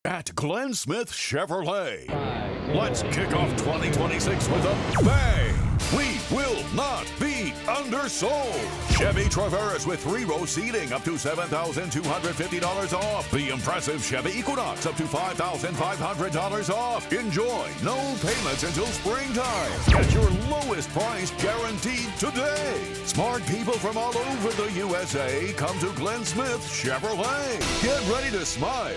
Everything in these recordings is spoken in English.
At Glenn Smith Chevrolet. Let's kick off 2026 with a bang! We will not be undersold. Chevy Traverse with 3-row seating up to $7,250 off. The impressive Chevy Equinox up to $5,500 off. Enjoy no payments until springtime. Get your lowest price guaranteed today. Smart people from all over the USA come to Glenn Smith Chevrolet. Get ready to smile.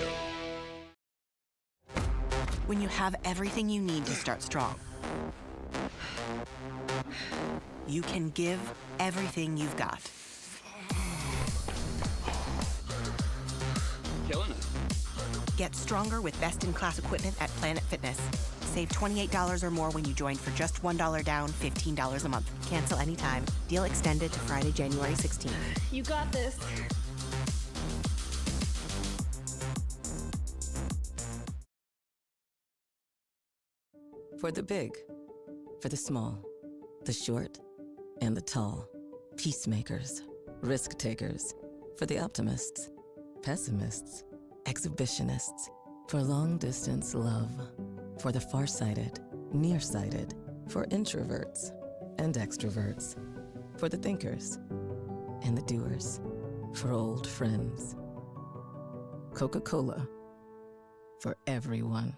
When you have everything you need to start strong, you can give everything you've got. Killing it. Get stronger with best-in-class equipment at Planet Fitness. Save $28 or more when you join for just $1 down, $15 a month. Cancel anytime. Deal extended to Friday, January 16th. You got this. For the big, for the small, the short, and the tall. Peacemakers, risk takers. For the optimists, pessimists, exhibitionists. For long distance love. For the farsighted, nearsighted. For introverts and extroverts. For the thinkers and the doers. For old friends. Coca-Cola. For everyone.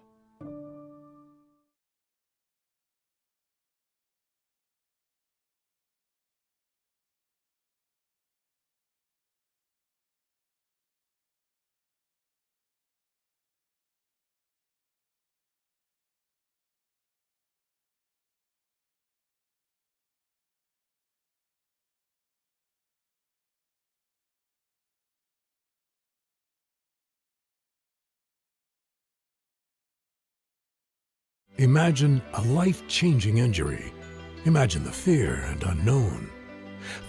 Imagine a life-changing injury. Imagine the fear and unknown.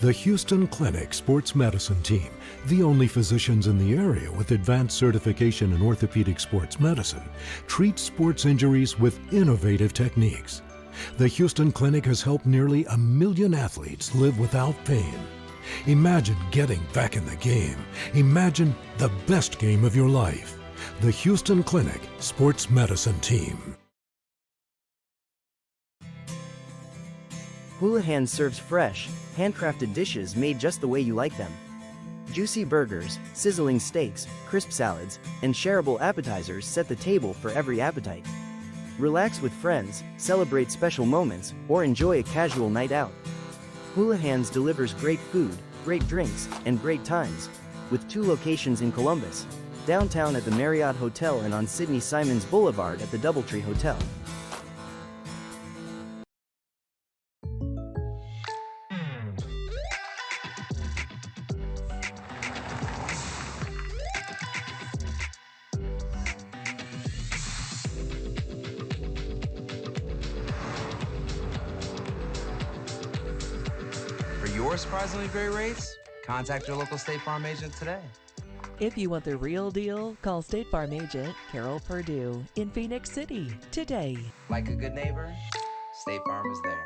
The Houston Clinic Sports Medicine Team, the only physicians in the area with advanced certification in orthopedic sports medicine, treats sports injuries with innovative techniques. The Houston Clinic has helped nearly 1 million athletes live without pain. Imagine getting back in the game. Imagine the best game of your life. The Houston Clinic Sports Medicine Team. Houlihan serves fresh, handcrafted dishes made just the way you like them. Juicy burgers, sizzling steaks, crisp salads, and shareable appetizers set the table for every appetite. Relax with friends, celebrate special moments, or enjoy a casual night out. Houlihan's delivers great food, great drinks, and great times, with 2 locations in Columbus, downtown at the Marriott Hotel and on Sidney Simons Boulevard at the Doubletree Hotel. Your surprisingly great rates? Contact your local State Farm agent today. If you want the real deal, call State Farm agent Carol Perdue in Phoenix City today. Like a good neighbor, State Farm is there.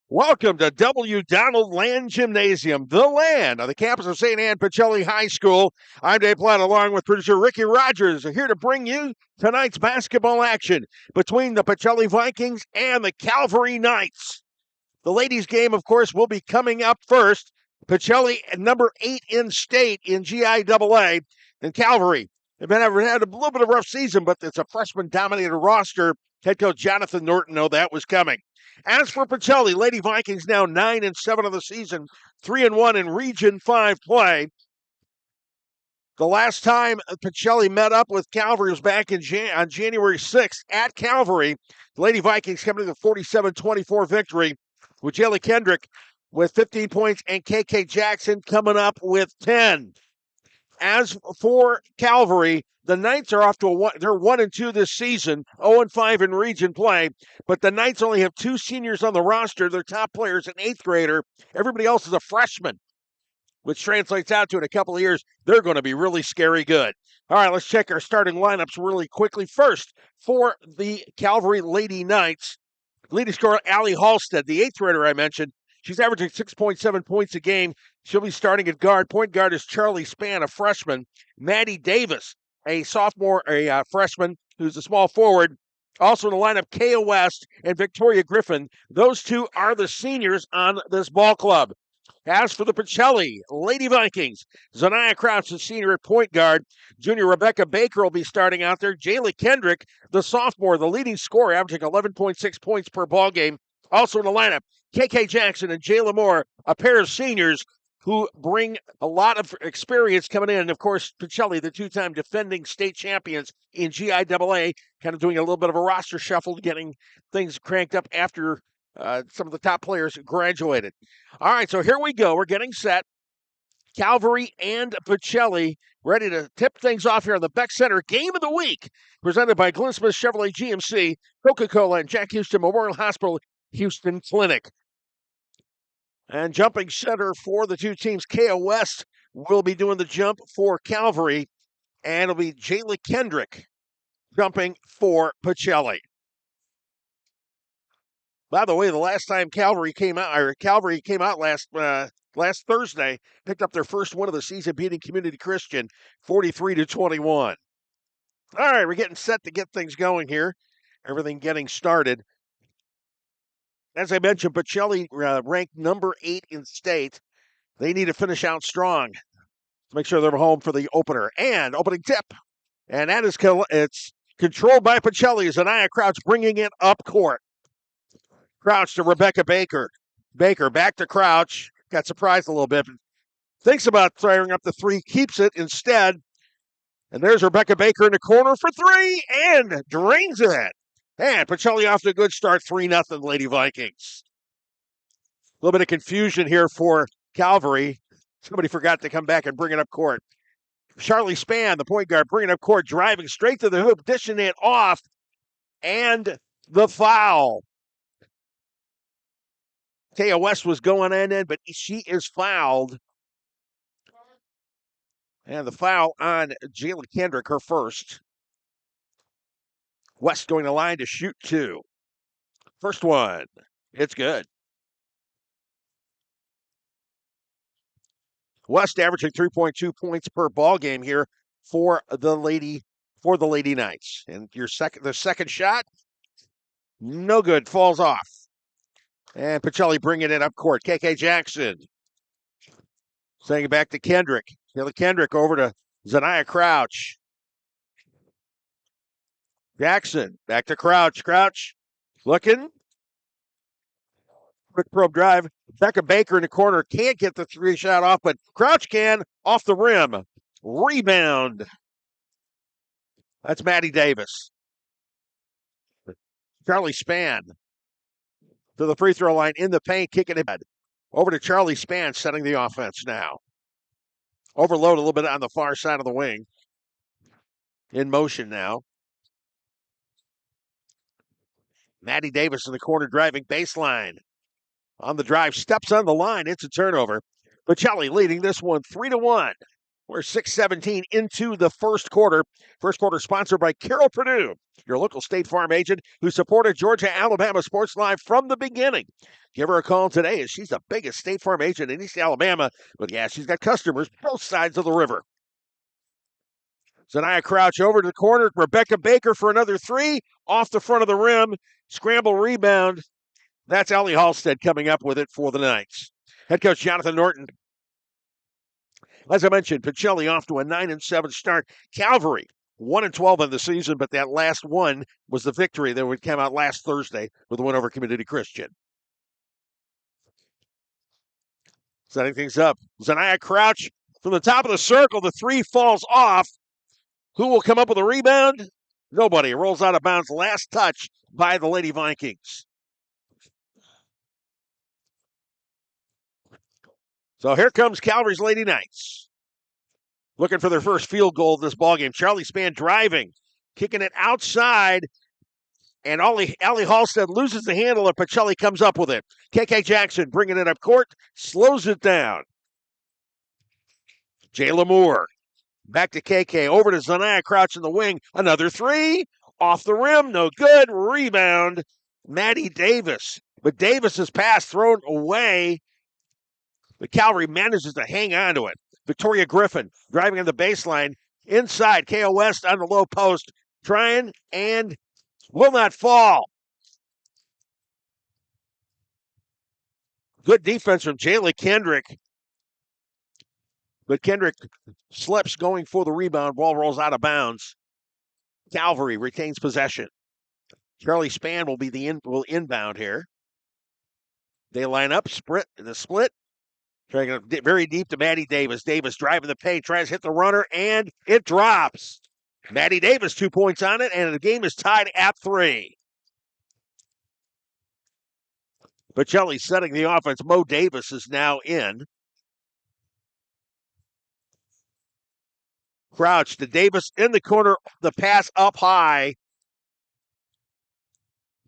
Welcome to W. Donald Land Gymnasium, the land on the campus of St. Anne Pacelli High School. I'm Dave Platt, along with producer Ricky Rogers, here to bring you tonight's basketball action between the Pacelli Vikings and the Calvary Knights. The ladies' game, of course, will be coming up first. Pacelli, number 8 in state in GIAA, and Calvary. They've had a little bit of a rough season, but it's a freshman-dominated roster. Head coach Jonathan Norton knew that was coming. As for Pacelli, Lady Vikings now 9-7 of the season, 3-1 in Region 5 play. The last time Pacelli met up with Calvary was back on January 6th at Calvary. The Lady Vikings coming to the 47-24 victory with Jayla Kendrick with 15 points and KK Jackson coming up with 10. As for Calvary, the Knights are off to they're 1-2 this season, 0-5 in region play, but the Knights only have 2 seniors on the roster. Their top player is an 8th grader. Everybody else is a freshman. which translates out to in a couple of years, they're going to be really scary good. All right, let's check our starting lineups really quickly. First, for the Calvary Lady Knights, leading scorer Allie Halstead, the eighth grader I mentioned. She's averaging 6.7 points a game. She'll be starting at guard. Point guard is Charlie Spann, a freshman. Maddie Davis, a sophomore, a freshman, who's a small forward. Also in the lineup, Kaya West and Victoria Griffin. Those two are the seniors on this ball club. As for the Pacelli Lady Vikings, Zaniyah Crouch, the senior at point guard. Junior Rebecca Baker will be starting out there. Jayla Kendrick, the sophomore, the leading scorer, averaging 11.6 points per ball game. Also in the lineup, KK Jackson and Jayla Moore, a pair of seniors who bring a lot of experience coming in. And of course, Pacelli, the two-time defending state champions in GIAA, kind of doing a little bit of a roster shuffle, getting things cranked up after some of the top players graduated. All right, so here we go. We're getting set. Calvary and Pacelli ready to tip things off here on the Beck Center Game of the Week, presented by Glenn Smith Chevrolet GMC, Coca-Cola, and Jack Houston Memorial Hospital Houston Clinic. And jumping center for the two teams, Kaya West will be doing the jump for Calvary, and it'll be Jayla Kendrick jumping for Pacelli. By the way, the last time Calvary came out last Thursday, picked up their first win of the season, beating Community Christian 43-21. All right, we're getting set to get things going here. Everything getting started. As I mentioned, Pacelli ranked number 8 in state. They need to finish out strong to make sure they're home for the opener. And opening tip. And that is it's controlled by Pacelli. Zaniyah Crouch bringing it up court. Crouch to Rebecca Baker. Baker back to Crouch. Got surprised a little bit. Thinks about throwing up the three. Keeps it instead. And there's Rebecca Baker in the corner for three. And drains it. And Pacelli off to a good start, 3-0 Lady Vikings. A little bit of confusion here for Calvary. Somebody forgot to come back and bring it up court. Charlie Spann, the point guard, bringing it up court, driving straight to the hoop, dishing it off, and the foul. Kaya West was going in, but she is fouled. And the foul on Jayla Kendrick, her first. West going to line to shoot 2. First one. It's good. West averaging 3.2 points per ball game here for the Lady Knights. And the second shot, no good, falls off. And Pacelli bringing it up court. KK Jackson. Sending it back to Kendrick. Kendrick over to Zaniyah Crouch. Jackson, back to Crouch. Crouch, looking. Quick probe drive. Becca Baker in the corner. Can't get the three shot off, but Crouch can. Off the rim. Rebound. That's Maddie Davis. Charlie Spann to the free throw line in the paint, kicking it. Over to Charlie Spann, setting the offense now. Overload a little bit on the far side of the wing. In motion now. Maddie Davis in the corner driving baseline. On the drive, steps on the line. It's a turnover. Pacelli leading this one 3-1. We're 6:17 into the first quarter. First quarter sponsored by Carol Purdue, your local State Farm agent who supported Georgia-Alabama Sports Live from the beginning. Give her a call today as she's the biggest State Farm agent in East Alabama. But yeah, she's got customers both sides of the river. Zaniyah Crouch over to the corner. Rebecca Baker for another three. Off the front of the rim. Scramble rebound. That's Allie Halstead coming up with it for the Knights. Head coach Jonathan Norton. As I mentioned, Pacelli off to a 9-7 start. Calvary 1-12 in the season, but that last one was the victory that would come out last Thursday with a win over Community Christian. Setting things up. Zaniyah Crouch from the top of the circle. The three falls off. Who will come up with a rebound? Nobody. It rolls out of bounds. Last touch by the Lady Vikings. So here comes Calvary's Lady Knights. Looking for their first field goal of this ballgame. Charlie Spann driving, kicking it outside. And Allie Halstead loses the handle, and Pacelli comes up with it. KK Jackson bringing it up court, slows it down. Jayla Moore. Back to KK. Over to Zanaya Crouch in the wing. Another three. Off the rim. No good. Rebound. Maddie Davis. But Davis's pass thrown away. But Calvary manages to hang on to it. Victoria Griffin driving on the baseline. Inside. KO West on the low post. Trying and will not fall. Good defense from Jayla Kendrick. But Kendrick slips going for the rebound. Ball rolls out of bounds. Calvary retains possession. Charlie Spann will inbound here. They line up, split. Trying to get very deep to Maddie Davis. Davis driving the paint, tries to hit the runner, and it drops. Maddie Davis 2 points on it, and the game is tied at 3. Pacelli setting the offense. Mo Davis is now in. Crouch to Davis in the corner. The pass up high.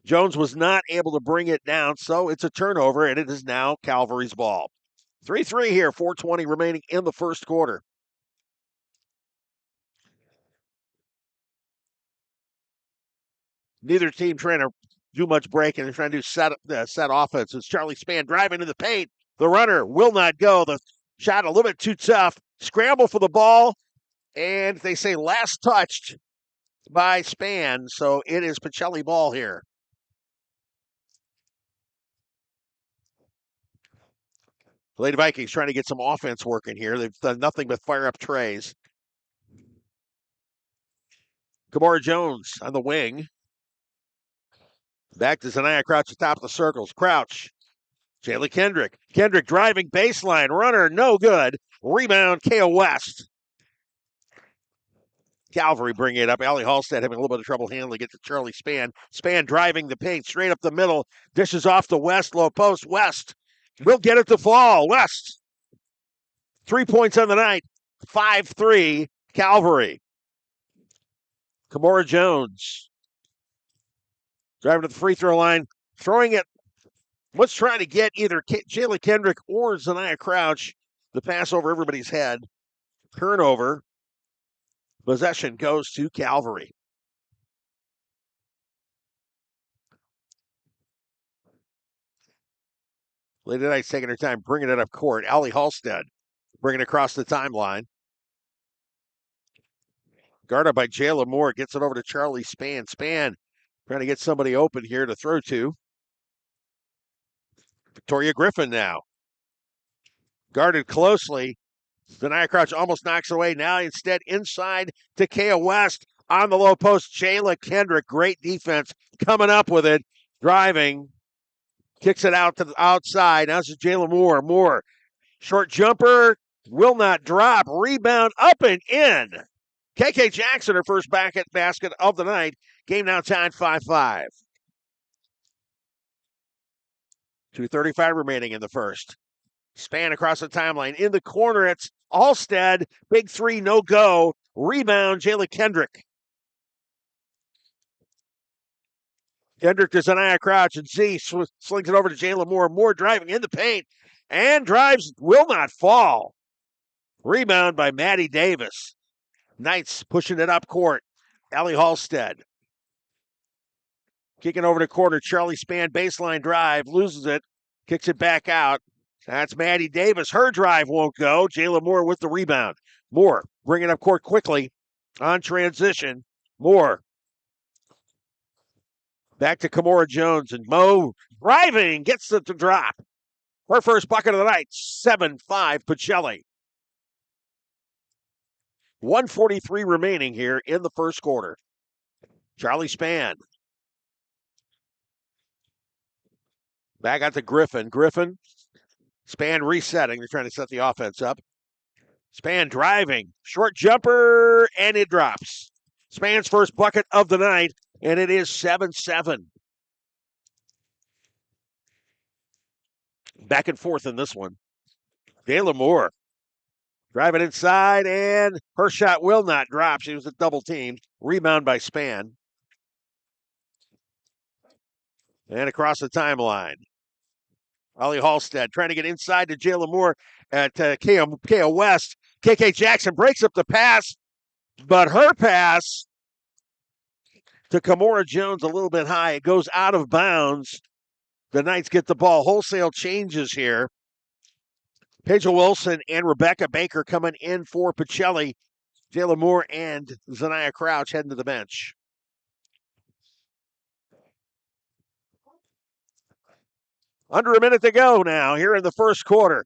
Jones was not able to bring it down, so it's a turnover, and it is now Calvary's ball. 3-3 here, 4:20 remaining in the first quarter. Neither team trying to do much breaking. They're trying to do set offense. It's Charlie Spann driving to the paint. The runner will not go. The shot a little bit too tough. Scramble for the ball, and they say last touched by Spann, so it is Pacelli ball here. Lady Vikings trying to get some offense working here. They've done nothing but fire up trays. Kamora Jones on the wing. Back to Zanaya Crouch at the top of the circles. Crouch. Jayla Kendrick. Kendrick driving baseline. Runner, no good. Rebound, KO West. Calvary bringing it up. Allie Halstead having a little bit of trouble handling it to Charlie Spann. Spann driving the paint straight up the middle. Dishes off to West, low post. West will get it to fall. West. 3 points on the night. 5-3, Calvary. Kamora Jones. Driving to the free throw line. Throwing it. Let's try to get either Jayla Kendrick or Zanaya Crouch. The pass over everybody's head. Turnover. Possession goes to Calvary. Lady Knight's taking her time bringing it up court. Allie Halstead bringing it across the timeline. Guarded by Jayla Moore. Gets it over to Charlie Spann. Spann trying to get somebody open here to throw to. Victoria Griffin now. Guarded closely. Zanaya Crouch almost knocks away. Now instead inside to KO West on the low post. Jayla Kendrick, great defense, coming up with it. Driving. Kicks it out to the outside. Now this is Jayla Moore. Moore. Short jumper. Will not drop. Rebound up and in. KK Jackson, her first basket of the night. Game now tied 5-5. 2:35 remaining in the first. Spann across the timeline. In the corner, it's Halstead. Big three, no go. Rebound, Jayla Kendrick. Kendrick to Zanaya Crouch, and Z slings it over to Jayla Moore. Moore driving in the paint, and drives, will not fall. Rebound by Maddie Davis. Knights pushing it up court. Allie Halstead. Kicking over to corner. Charlie Spann, baseline drive, loses it, kicks it back out. That's Maddie Davis. Her drive won't go. Jayla Moore with the rebound. Moore bringing up court quickly on transition. Moore. Back to Kamora Jones, and Mo driving, gets it to drop. Her first bucket of the night, 7-5 Pacelli. 1:43 remaining here in the first quarter. Charlie Spann. Back out to Griffin. Griffin. Spann resetting. They're trying to set the offense up. Spann driving. Short jumper, and it drops. Spann's first bucket of the night, and it is 7-7. Back and forth in this one. Jayla Moore. Driving inside, and her shot will not drop. She was a double team. Rebound by Spann. And across the timeline. Allie Halstead trying to get inside to Jayla Moore at KO West. KK Jackson breaks up the pass, but her pass to Kamora Jones a little bit high. It goes out of bounds. The Knights get the ball. Wholesale changes here. Paige Wilson and Rebecca Baker coming in for Pacelli. Jayla Moore and Zaniyah Crouch heading to the bench. Under a minute to go now here in the first quarter.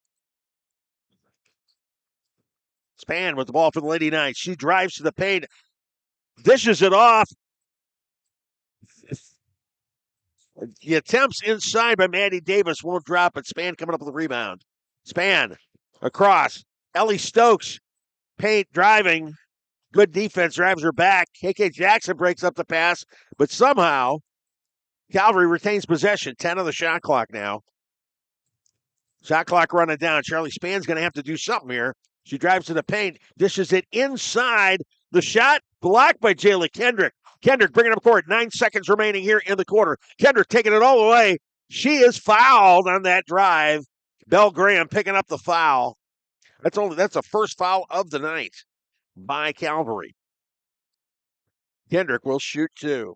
Span with the ball for the Lady Knights. She drives to the paint, dishes it off. The attempts inside by Maddie Davis won't drop, but Span coming up with the rebound. Span across. Ellie Stokes, paint driving. Good defense, drives her back. KK Jackson breaks up the pass, but somehow Calvary retains possession. 10 on the shot clock now. Shot clock running down. Charlie Span's going to have to do something here. She drives to the paint, dishes it inside. The shot blocked by Jayla Kendrick. Kendrick bringing up court. 9 seconds remaining here in the quarter. Kendrick taking it all the way. She is fouled on that drive. Belle Graham picking up the foul. That's the first foul of the night by Calvary. Kendrick will shoot 2.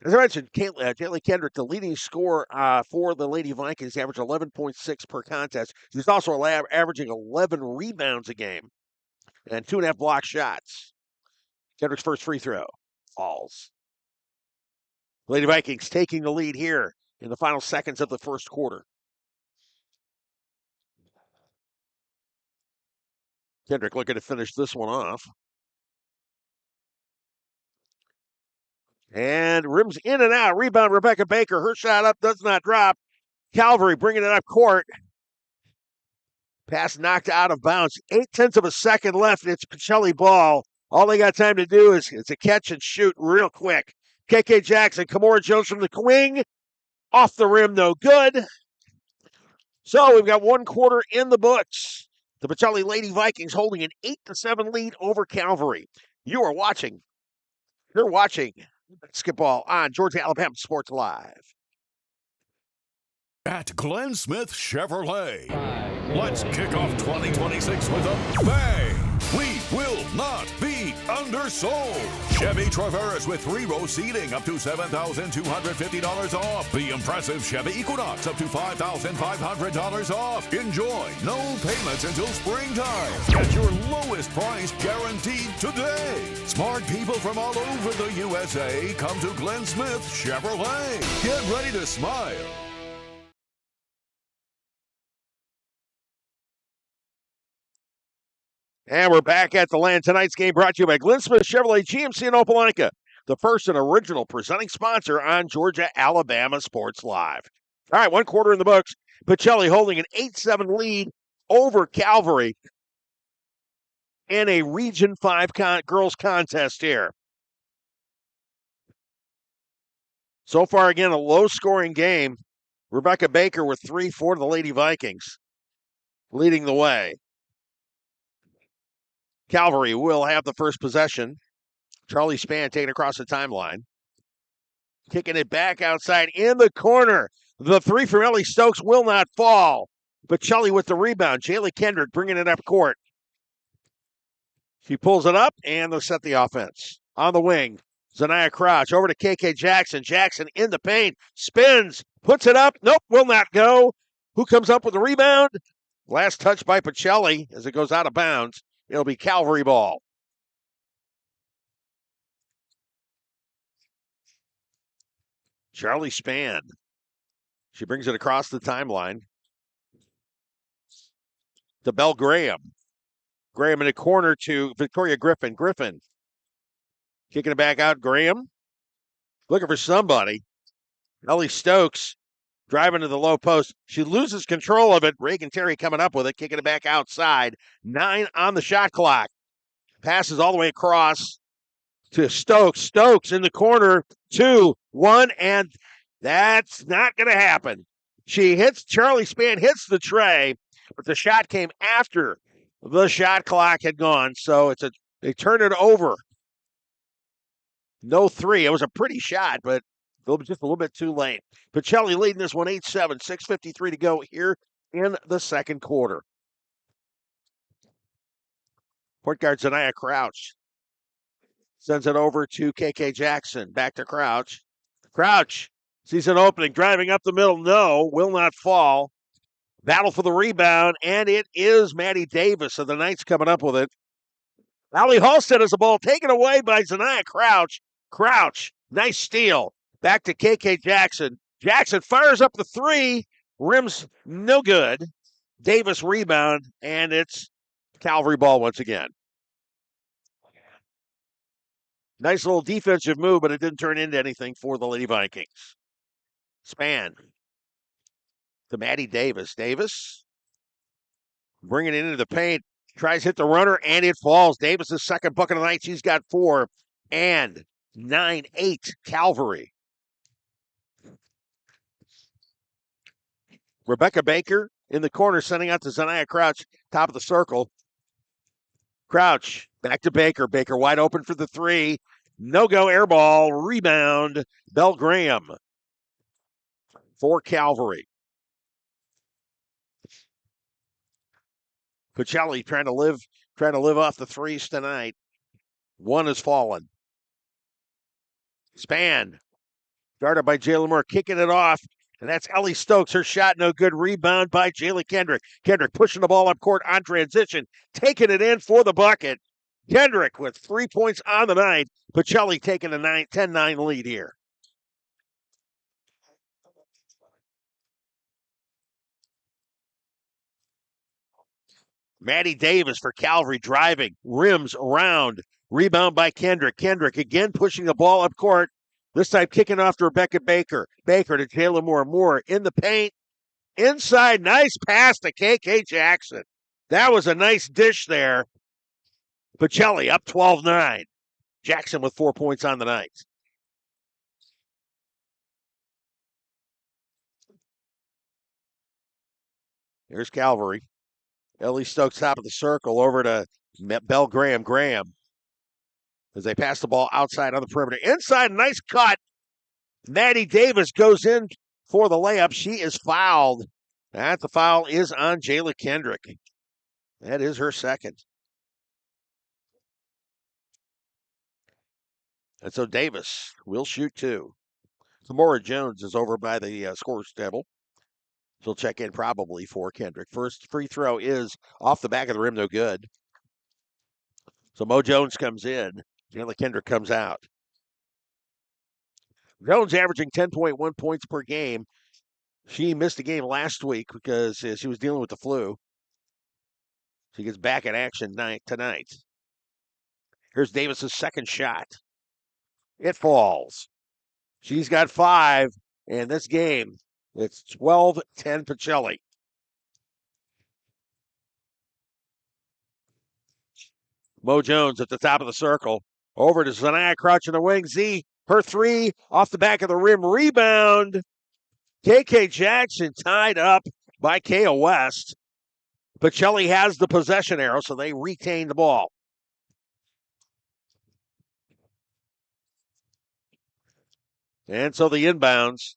As I mentioned, Jayla Kendrick, the leading scorer for the Lady Vikings, averaged 11.6 per contest. She's also averaging 11 rebounds a game and 2.5 block shots. Kendrick's first free throw falls. Lady Vikings taking the lead here in the final seconds of the first quarter. Kendrick looking to finish this one off. And rims in and out. Rebound, Rebecca Baker. Her shot up, does not drop. Calvary bringing it up court. Pass knocked out of bounds. 0.8 of a second left. It's Pacelli ball. All they got time to do is a catch and shoot real quick. KK Jackson, Kamora Jones from the wing. Off the rim, no good. So we've got 1 quarter in the books. The Pacelli Lady Vikings holding an 8-7 lead over Calvary. You're watching basketball on Georgia Alabama Sports Live. At Glenn Smith Chevrolet, let's kick off 2026 with a bang. We will not be undersold. Chevy Traverse with 3-row seating up to $7,250 off. The impressive Chevy Equinox up to $5,500 off. Enjoy no payments until springtime. Get your lowest price guaranteed today. Smart people from all over the USA come to Glenn Smith Chevrolet. Get ready to smile. And we're back at the land. Tonight's game brought to you by Glenn Smith Chevrolet GMC in Opelika, the first and original presenting sponsor on Georgia Alabama Sports Live. All right, 1 quarter in the books. Pacelli holding an 8-7 lead over Calvary in a Region 5 girls contest here. So far, again, a low-scoring game. Rebecca Baker with 3 for the Lady Vikings, leading the way. Calvary will have the first possession. Charlie Span taking across the timeline. Kicking it back outside in the corner. The 3 from Ellie Stokes will not fall. Pacelli with the rebound. Jayla Kendrick bringing it up court. She pulls it up, and they'll set the offense. On the wing, Zaniyah Crouch over to KK Jackson. Jackson in the paint. Spins. Puts it up. Nope, will not go. Who comes up with the rebound? Last touch by Pacelli as it goes out of bounds. It'll be Calvary ball. Charlie Span. She brings it across the timeline to Belle Graham. Graham in the corner to Victoria Griffin. Griffin kicking it back out. Graham looking for somebody. Ellie Stokes driving to the low post. She loses control of it. Reagan Terry coming up with it, kicking it back outside. 9 on the shot clock. Passes all the way across to Stokes. Stokes in the corner. 2-1, and that's not going to happen. Charlie Span hits the tray, but the shot came after the shot clock had gone, so they turn it over. No 3. It was a pretty shot, but just a little bit too late. Pacelli leading this one 8-7, 6:53 to go here in the second quarter. Point guard Zanaya Crouch sends it over to KK Jackson. Back to Crouch. Crouch sees an opening, driving up the middle. No, will not fall. Battle for the rebound, and it is Maddie Davis. So the Knights coming up with it. Allie Halstead has the ball taken away by Zanaya Crouch. Crouch, nice steal. Back to KK Jackson. Jackson fires up the three. Rims no good. Davis rebound, and it's Calvary ball once again. Nice little defensive move, but it didn't turn into anything for the Lady Vikings. Span to Maddie Davis. Davis bringing it into the paint. Tries to hit the runner, and it falls. Davis' second bucket of the night. She's got 4. And 9-8 Calvary. Rebecca Baker in the corner, sending out to Zanaya Crouch, top of the circle. Crouch back to Baker. Baker wide open for the three. No-go air ball. Rebound. Bell Graham for Calvary. Pacelli trying to live off the threes tonight. One has fallen. Span. Started by Jayla Moore, kicking it off. And that's Ellie Stokes. Her shot no good. Rebound by Jayla Kendrick. Kendrick pushing the ball up court on transition. Taking it in for the bucket. Kendrick with 3 points on the night. Pacelli taking a 10-9 lead here. Maddie Davis for Calvary driving. Rims around. Rebound by Kendrick. Kendrick again pushing the ball up court. This time kicking off to Rebecca Baker. Baker to Jayla Moore. Moore in the paint. Inside. Nice pass to KK Jackson. That was a nice dish there. Pacelli up 12-9. Jackson with 4 points on the night. Here's Calvary. Ellie Stokes top of the circle over to Bell Graham. Graham as they pass the ball outside on the perimeter. Inside, nice cut. Maddie Davis goes in for the layup. She is fouled. The foul is on Jayla Kendrick. That is her second. And so Davis will shoot 2. Tamora Jones is over by the scorer's table. She'll check in probably for Kendrick. First free throw is off the back of the rim, no good. So Mo Jones comes in. Jayla Kendrick comes out. Jones averaging 10.1 points per game. She missed a game last week because she was dealing with the flu. She gets back in action tonight. Here's Davis's second shot. It falls. She's got 5, and this game, it's 12-10 Pacelli. Mo Jones at the top of the circle. Over to Zanaya Crouch in the wing. Z, her 3 off the back of the rim. Rebound. KK Jackson tied up by K.O. West. Pacelli has the possession arrow, so they retain the ball. And so the inbounds.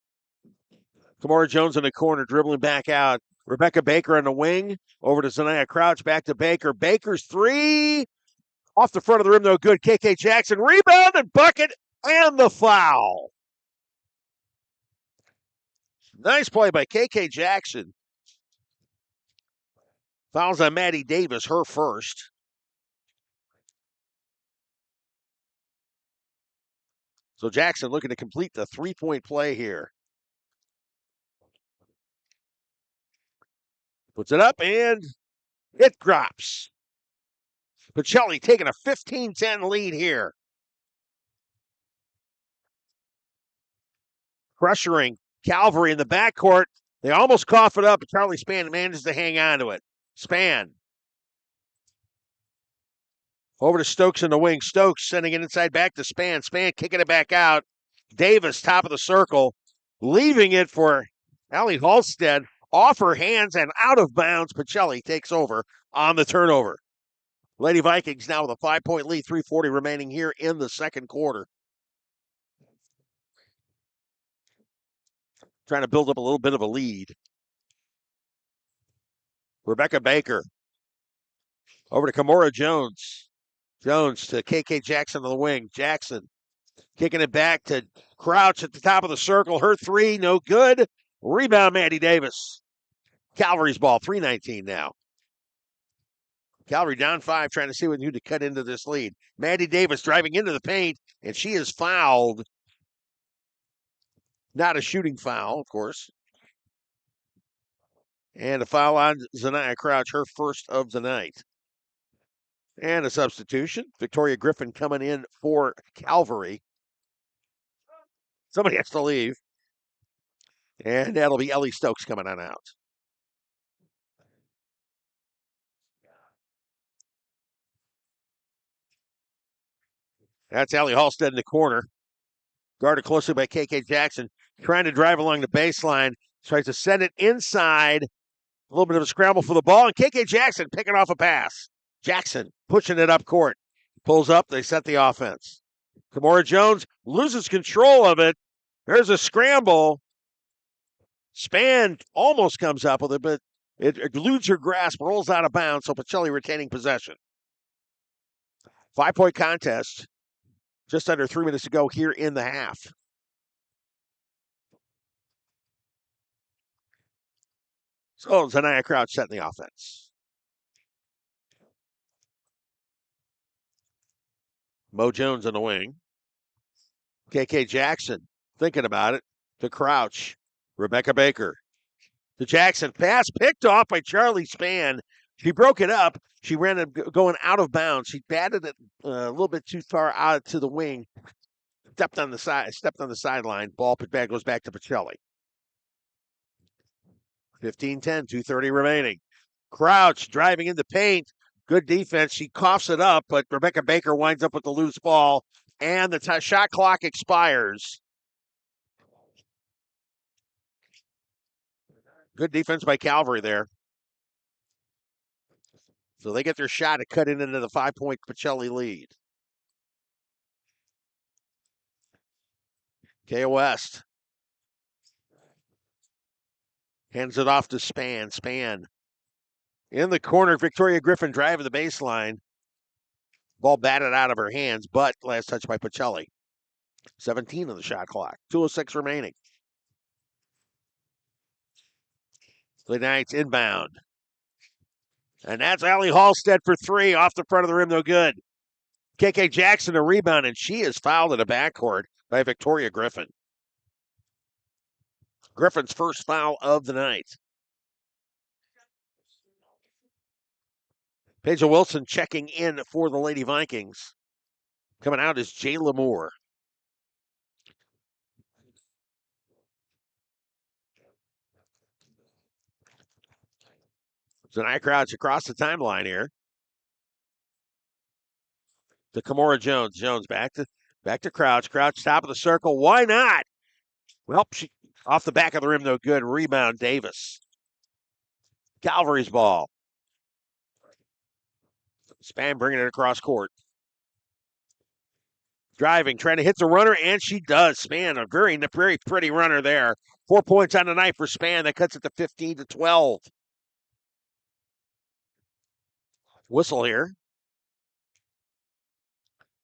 Tamora Jones in the corner, dribbling back out. Rebecca Baker on the wing. Over to Zanaya Crouch, back to Baker. Baker's 3. Off the front of the rim, no good. KK Jackson, rebound and bucket, and the foul. Nice play by KK Jackson. Fouls on Maddie Davis, her first. So Jackson looking to complete the 3-point play here. Puts it up, and it drops. Pacelli taking a 15-10 lead here. Pressuring Calvary in the backcourt. They almost cough it up, but Charlie Span manages to hang on to it. Span. Over to Stokes in the wing. Stokes sending it inside back to Span. Span kicking it back out. Davis, top of the circle, leaving it for Allie Halstead. Off her hands and out of bounds. Pacelli takes over on the turnover. Lady Vikings now with a 5-point lead, 3:40 remaining here in the second quarter. Trying to build up a little bit of a lead. Rebecca Baker Over to Kimora Jones. Jones to KK Jackson on the wing. Jackson kicking it back to Crouch at the top of the circle. Her three, no good. Rebound, Maddie Davis. Calvary's ball, 3:19 now. Calvary down 5, trying to see who to cut into this lead. Maddie Davis driving into the paint, and she is fouled. Not a shooting foul, of course. And a foul on Zanaya Crouch, her first of the night. And a substitution. Victoria Griffin coming in for Calvary. Somebody has to leave. And that'll be Ellie Stokes coming on out. That's Allie Halstead in the corner. Guarded closely by KK Jackson. Trying to drive along the baseline. Tries to send it inside. A little bit of a scramble for the ball. And KK Jackson picking off a pass. Jackson pushing it up court. Pulls up. They set the offense. Kimora Jones loses control of it. There's a scramble. Span almost comes up with it, but it eludes her grasp, rolls out of bounds, so Pacelli retaining possession. 5-point contest. Just under 3 minutes to go here in the half. So Zanaya Crouch setting the offense. Mo Jones on the wing. KK Jackson thinking about it to Crouch. Rebecca Baker to Jackson. Pass picked off by Charlie Span. She broke it up. She ran it going out of bounds. She batted it a little bit too far out to the wing. Stepped on the sideline. Ball put back, goes back to Pacelli. 15-10, 2:30 remaining. Crouch driving in the paint. Good defense. She coughs it up, but Rebecca Baker winds up with the loose ball, and the shot clock expires. Good defense by Calvary there. So they get their shot at cutting into the 5-point Pacelli lead. Kaya West hands it off to Span. Span in the corner. Victoria Griffin driving the baseline. Ball batted out of her hands, but last touch by Pacelli. 17 on the shot clock. 2:06 remaining. The Knights inbound. And that's Allie Halstead for 3 off the front of the rim, no good. KK Jackson a rebound, and she is fouled in the backcourt by Victoria Griffin. Griffin's first foul of the night. Paige Wilson checking in for the Lady Vikings. Coming out is Jayla Moore. Zanaya Crouch across the timeline here. To Kimora Jones. Jones back to Crouch. Crouch top of the circle. Why not? Well, she off the back of the rim, no good. Rebound, Davis. Calvary's ball. Span bringing it across court. Driving, trying to hit the runner, and she does. Span, a very, very pretty runner there. 4 points on the night for Span. That cuts it to 15-12. Whistle here.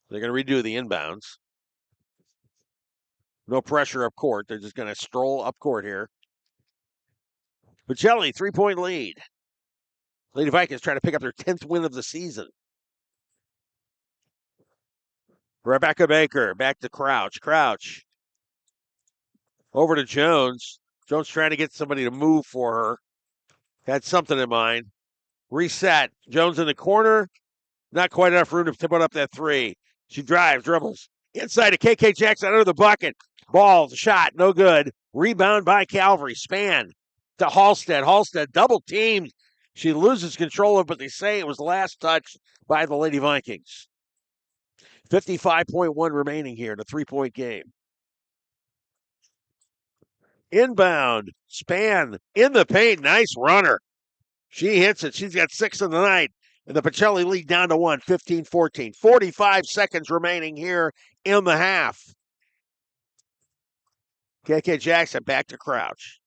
They're going to redo the inbounds. No pressure up court. They're just going to stroll up court here. Pacelli, 3-point lead. Lady Vikings trying to pick up their 10th win of the season. Rebecca Baker back to Crouch. Crouch over to Jones. Jones trying to get somebody to move for her. Had something in mind. Reset. Jones in the corner. Not quite enough room to put up that 3. She drives, dribbles. Inside to KK Jackson under the bucket. Ball, shot, no good. Rebound by Calvary. Span to Halstead. Halstead double teamed. She loses control of it, but they say it was last touch by the Lady Vikings. 55.1 remaining here in a 3-point game. Inbound. Span in the paint. Nice runner. She hits it. She's got 6 in the night. And the Pacelli lead down to 1, 15-14. 45 seconds remaining here in the half. KK Jackson back to Crouch.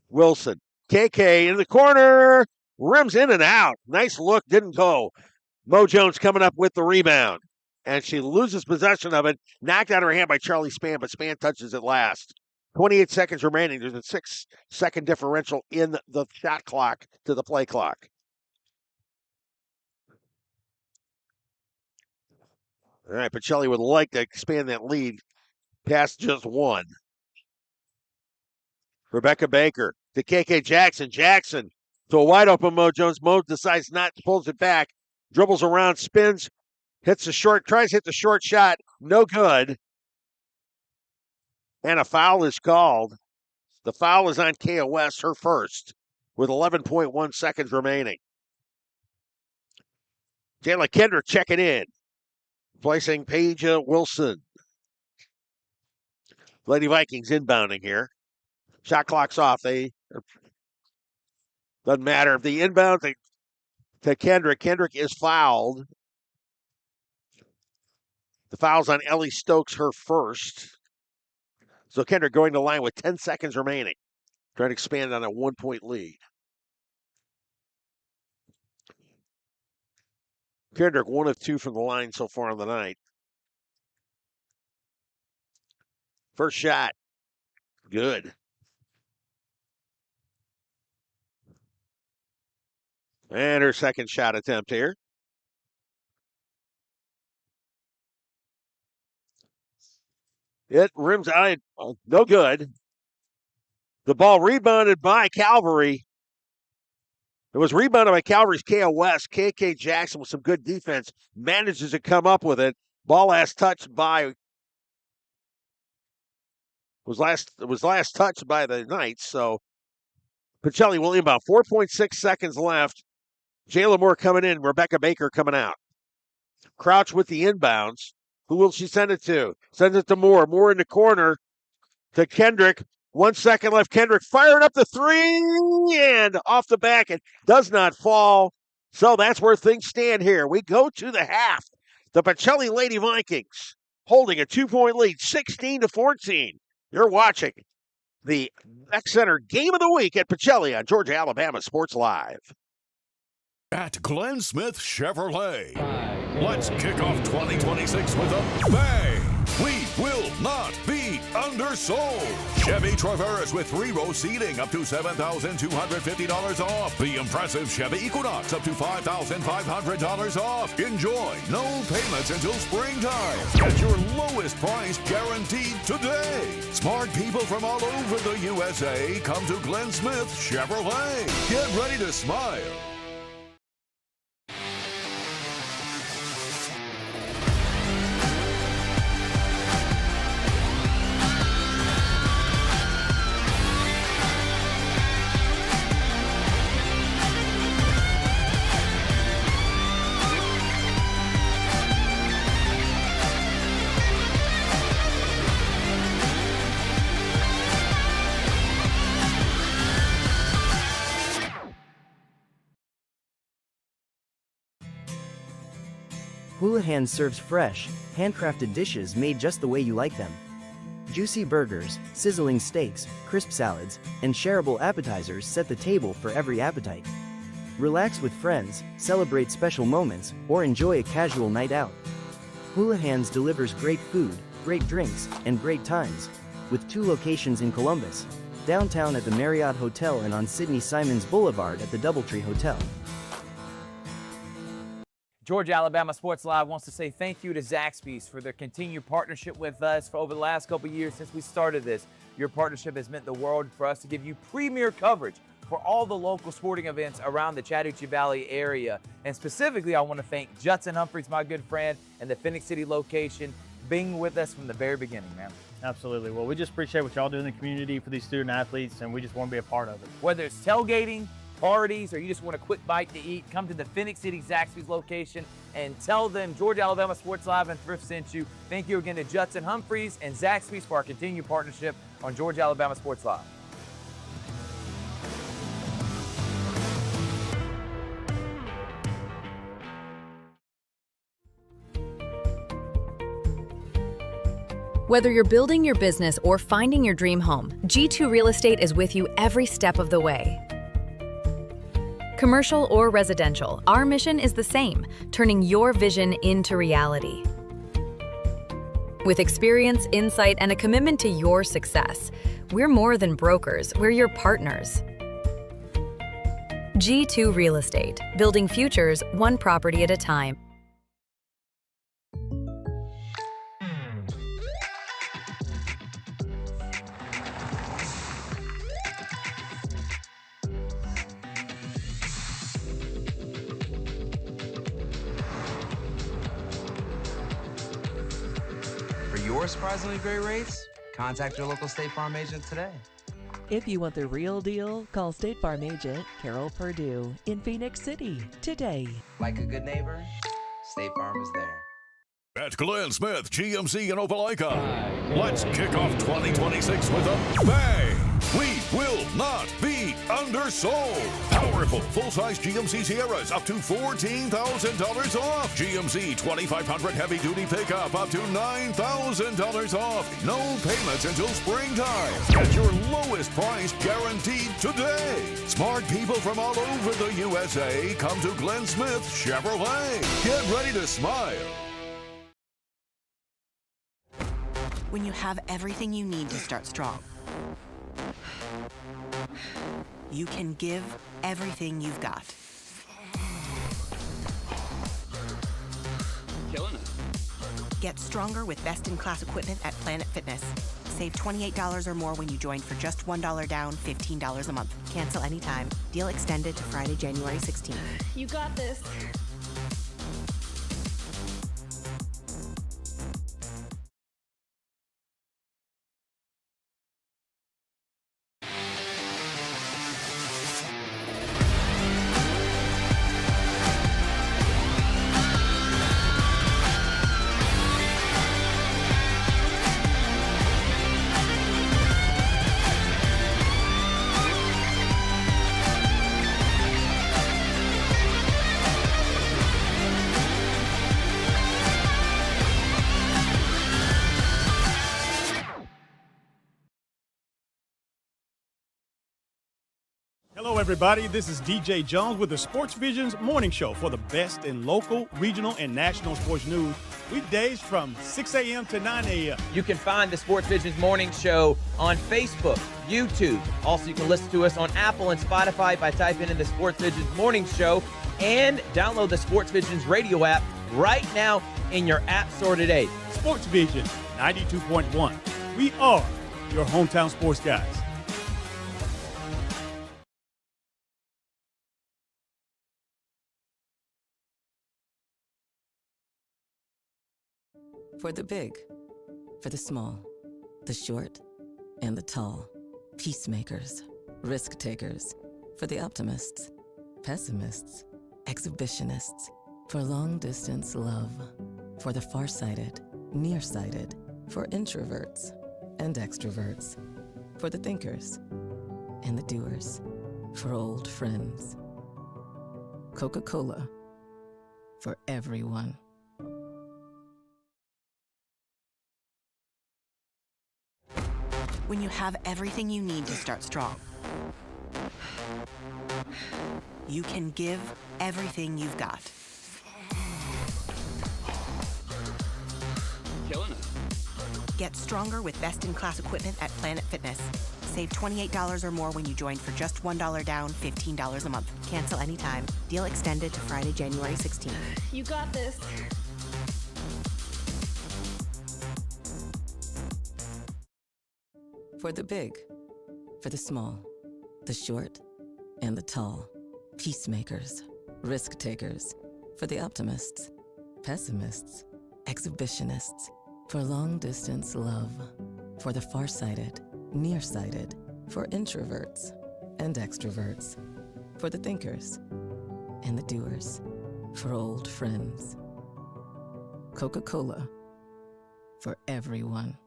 Wilson. KK in the corner. rims in and out. Nice look, didn't go. Mo Jones coming up with the rebound. And she loses possession of it, knocked out of her hand by Charlie Spann, but Spann touches it last. 28 seconds remaining. There's a 6-second differential in the shot clock to the play clock. All right, Pacelli would like to expand that lead past just one. Rebecca Baker to KK Jackson. Jackson to a wide open Mo Jones. Mo decides not to, pulls it back, dribbles around, spins, tries to hit the short shot. No good. And a foul is called. The foul is on KOS, her first, with 11.1 seconds remaining. Jayla Kendrick checking in, placing Paige Wilson. Lady Vikings inbounding here. Shot clock's off. Doesn't matter. If the inbound to Kendrick, Kendrick is fouled. The foul's on Ellie Stokes, her first. So Kendrick going to line with 10 seconds remaining. Trying to expand on a 1-point lead. Kendrick 1 of 2 from the line so far on the night. First shot. Good. And her second shot attempt here. It rims out. No good. The ball rebounded by Calvary. It was rebounded by Calvary's KOS. KK Jackson with some good defense manages to come up with it. Ball last touched by was last touched by the Knights. So Pacelli will inbound. 4.6 seconds left. Jayla Moore coming in. Rebecca Baker coming out. Crouch with the inbounds. Who will she send it to? Sends it to Moore. Moore in the corner to Kendrick. 1 second left. Kendrick firing up the three and off the back. It does not fall. So that's where things stand here. We go to the half. The Pacelli Lady Vikings holding a 2-point lead, 16-14. You're watching the Beck Center Game of the Week at Pacelli on Georgia, Alabama Sports Live. At Glenn Smith Chevrolet, let's kick off 2026 with a bang. We will not be undersold. Chevy Traverse with 3-row seating up to $7,250 off. The impressive Chevy Equinox up to $5,500 off. Enjoy no payments until springtime. Get your lowest price guaranteed today. Smart people from all over the USA come to Glenn Smith Chevrolet. Get ready to smile. Houlihan serves fresh, handcrafted dishes made just the way you like them. Juicy burgers, sizzling steaks, crisp salads, and shareable appetizers set the table for every appetite. Relax with friends, celebrate special moments, or enjoy a casual night out. Houlihan's delivers great food, great drinks, and great times, with 2 locations in Columbus, downtown at the Marriott Hotel and on Sidney Simons Boulevard at the Doubletree Hotel. Georgia, Alabama Sports Live wants to say thank you to Zaxby's for their continued partnership with us for over the last couple of years since we started this. Your partnership has meant the world for us to give you premier coverage for all the local sporting events around the Chattahoochee Valley area. And specifically, I want to thank Judson Humphreys, my good friend, and the Phoenix City location being with us from the very beginning, man. Absolutely. Well, we just appreciate what y'all do in the community for these student athletes, and we just want to be a part of it. Whether it's tailgating, parties, or you just want a quick bite to eat, come to the Phoenix City Zaxby's location and tell them Georgia Alabama Sports Live and Thrift sent you. Thank you again to Judson Humphreys and Zaxby's for our continued partnership on Georgia Alabama Sports Live. Whether you're building your business or finding your dream home, G2 Real Estate is with you every step of the way. Commercial or residential, our mission is the same, turning your vision into reality. With experience, insight, and a commitment to your success, we're more than brokers, we're your partners. G2 Real Estate, building futures one property at a time. For your surprisingly great rates, contact your local State Farm agent today. If you want the real deal, call State Farm agent Carol Purdue in Phoenix City today. Like a good neighbor, State Farm is there. At Glenn Smith GMC in Opelika, let's kick off 2026 with a bang. We will not be undersold. Powerful full-size GMC Sierras up to $14,000 off. GMC 2500 heavy-duty pickup up to $9,000 off. No payments until springtime. Get your lowest price guaranteed today. Smart people from all over the USA come to Glenn Smith Chevrolet. Get ready to smile. When you have everything you need to start strong, you can give everything you've got. Killing it. Get stronger with best-in-class equipment at Planet Fitness. Save $28 or more when you join for just $1 down, $15 a month. Cancel anytime. Deal extended to Friday, January 16th. You got this. Hello, everybody. This is DJ Jones with the Sports Vision's morning show for the best in local, regional, and national sports news. Weekdays from 6 a.m. to 9 a.m. You can find the Sports Vision's morning show on Facebook, YouTube. Also, you can listen to us on Apple and Spotify by typing in the Sports Vision's morning show, and download the Sports Vision's radio app right now in your app store today. Sports Vision 92.1. We are your hometown sports guys. For the big, for the small, the short, and the tall. Peacemakers, risk takers. For the optimists, pessimists, exhibitionists. For long distance love. For the farsighted, nearsighted. For introverts and extroverts. For the thinkers and the doers. For old friends. Coca-Cola. For everyone. When you have everything you need to start strong, you can give everything you've got. Killing it. Get stronger with best-in-class equipment at Planet Fitness. Save $28 or more when you join for just $1 down, $15 a month. Cancel anytime. Deal extended to Friday, January 16th. You got this. For the big, for the small, the short, and the tall. Peacemakers, risk takers. For the optimists, pessimists, exhibitionists. For long distance love. For the farsighted, nearsighted. For introverts and extroverts. For the thinkers and the doers. For old friends. Coca-Cola. For everyone.